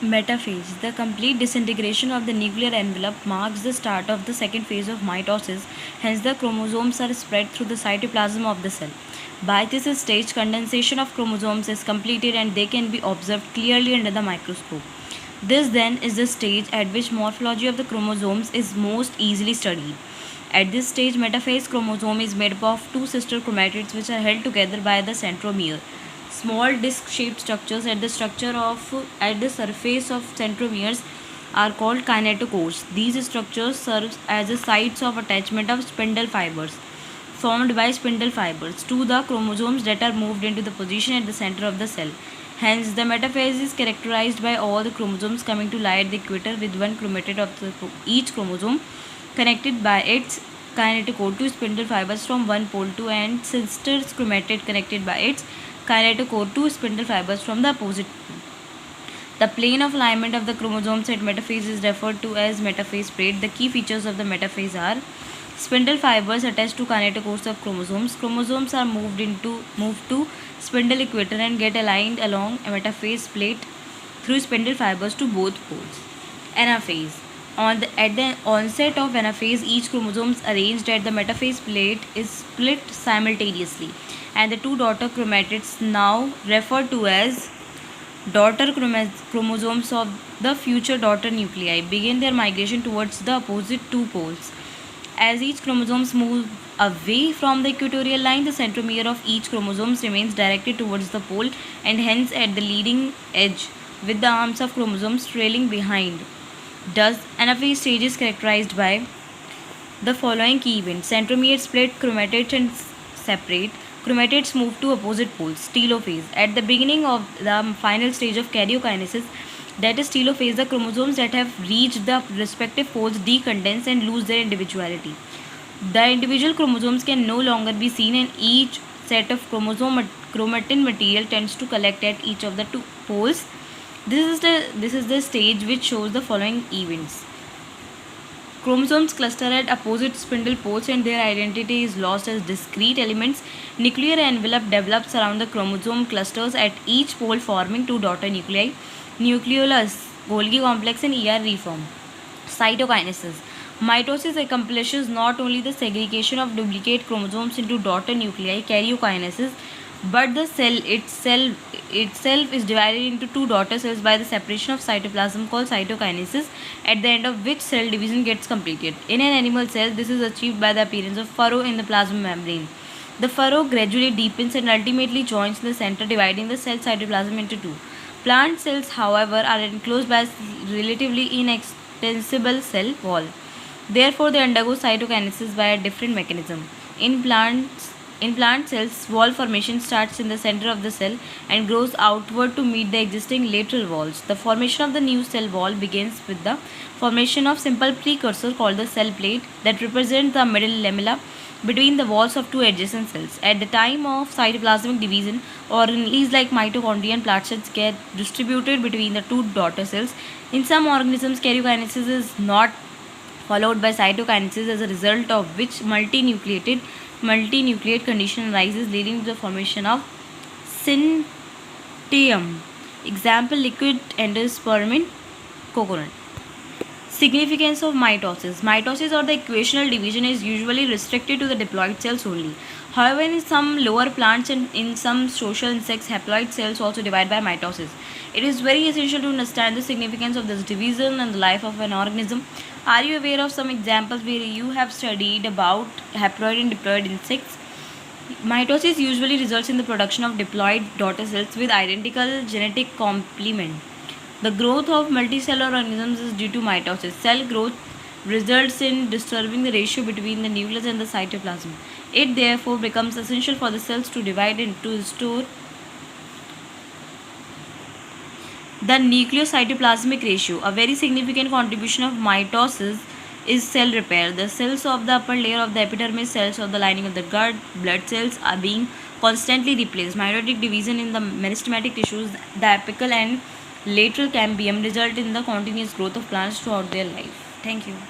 Metaphase. The complete disintegration of the nuclear envelope marks the start of the second phase of mitosis. Hence, the chromosomes are spread through the cytoplasm of the cell. By this stage, condensation of chromosomes is completed and they can be observed clearly under the microscope. This then is the stage at which morphology of the chromosomes is most easily studied. At this stage, metaphase chromosome is made up of two sister chromatids which are held together by the centromere. Small disc-shaped structures at the surface of centromeres are called kinetochores. These structures serve as the sites of attachment of spindle fibers formed by spindle fibers to the chromosomes that are moved into the position at the center of the cell. Hence, the metaphase is characterized by all the chromosomes coming to lie at the equator with one chromatid of each chromosome connected by its kinetochore to spindle fibers from one pole to and sister chromatid connected by its kinetochore to spindle fibers from the opposite pole. The plane of alignment of the chromosomes at metaphase is referred to as metaphase plate. The key features of the metaphase are spindle fibers attached to kinetochores of chromosomes. Chromosomes are moved to spindle equator and get aligned along a metaphase plate through spindle fibers to both poles. Anaphase. At the onset of anaphase, each chromosome arranged at the metaphase plate is split simultaneously, and the two daughter chromatids, now referred to as daughter chromosomes of the future daughter nuclei, begin their migration towards the opposite two poles. As each chromosome moves away from the equatorial line, the centromere of each chromosome remains directed towards the pole and hence at the leading edge, with the arms of chromosomes trailing behind. Thus, anaphase stage is characterized by the following key events: centromere split, chromatids and separate. Chromatids move to opposite poles. Telophase. At the beginning of the final stage of karyokinesis, that is telophase, the chromosomes that have reached the respective poles decondense and lose their individuality. The individual chromosomes can no longer be seen, and each set of chromatin material tends to collect at each of the two poles. This is the stage which shows the following events. Chromosomes cluster at opposite spindle poles and their identity is lost as discrete elements. Nuclear envelope develops around the chromosome clusters at each pole, forming two daughter nuclei. Nucleolus, Golgi complex and ER reform. Cytokinesis. Mitosis accomplishes not only the segregation of duplicate chromosomes into daughter nuclei, karyokinesis, but the cell itself is divided into two daughter cells by the separation of cytoplasm called cytokinesis, at the end of which cell division gets completed. In an animal cell, this is achieved by the appearance of furrow in the plasma membrane. The furrow gradually deepens and ultimately joins the center, dividing the cell cytoplasm into two. Plant cells, however, are enclosed by a relatively inextensible cell wall. Therefore, they undergo cytokinesis by a different mechanism. In plant cells, wall formation starts in the center of the cell and grows outward to meet the existing lateral walls. The formation of the new cell wall begins with the formation of simple precursor called the cell plate that represents the middle lamella between the walls of two adjacent cells. At the time of cytoplasmic division, organelles like mitochondria and platelets get distributed between the two daughter cells. In some organisms, karyokinesis is not followed by cytokinesis, as a result of which multinucleate condition arises, leading to the formation of syntium. Example: liquid endosperm in coconut. Significance of mitosis. Mitosis, or the equational division, is usually restricted to the diploid cells only. However, in some lower plants and in some social insects, haploid cells also divide by mitosis. It is very essential to understand the significance of this division in the life of an organism. Are you aware of some examples where you have studied about haploid and diploid insects? Mitosis usually results in the production of diploid daughter cells with identical genetic complement. The growth of multicellular organisms is due to mitosis. Cell growth results in disturbing the ratio between the nucleus and the cytoplasm. It therefore becomes essential for the cells to divide and to restore the nucleocytoplasmic ratio. A very significant contribution of mitosis is cell repair. The cells of the upper layer of the epidermis, cells of the lining of the gut, blood cells are being constantly replaced. Mitotic division in the meristematic tissues, the apical and lateral cambium, result in the continuous growth of plants throughout their life. Thank you.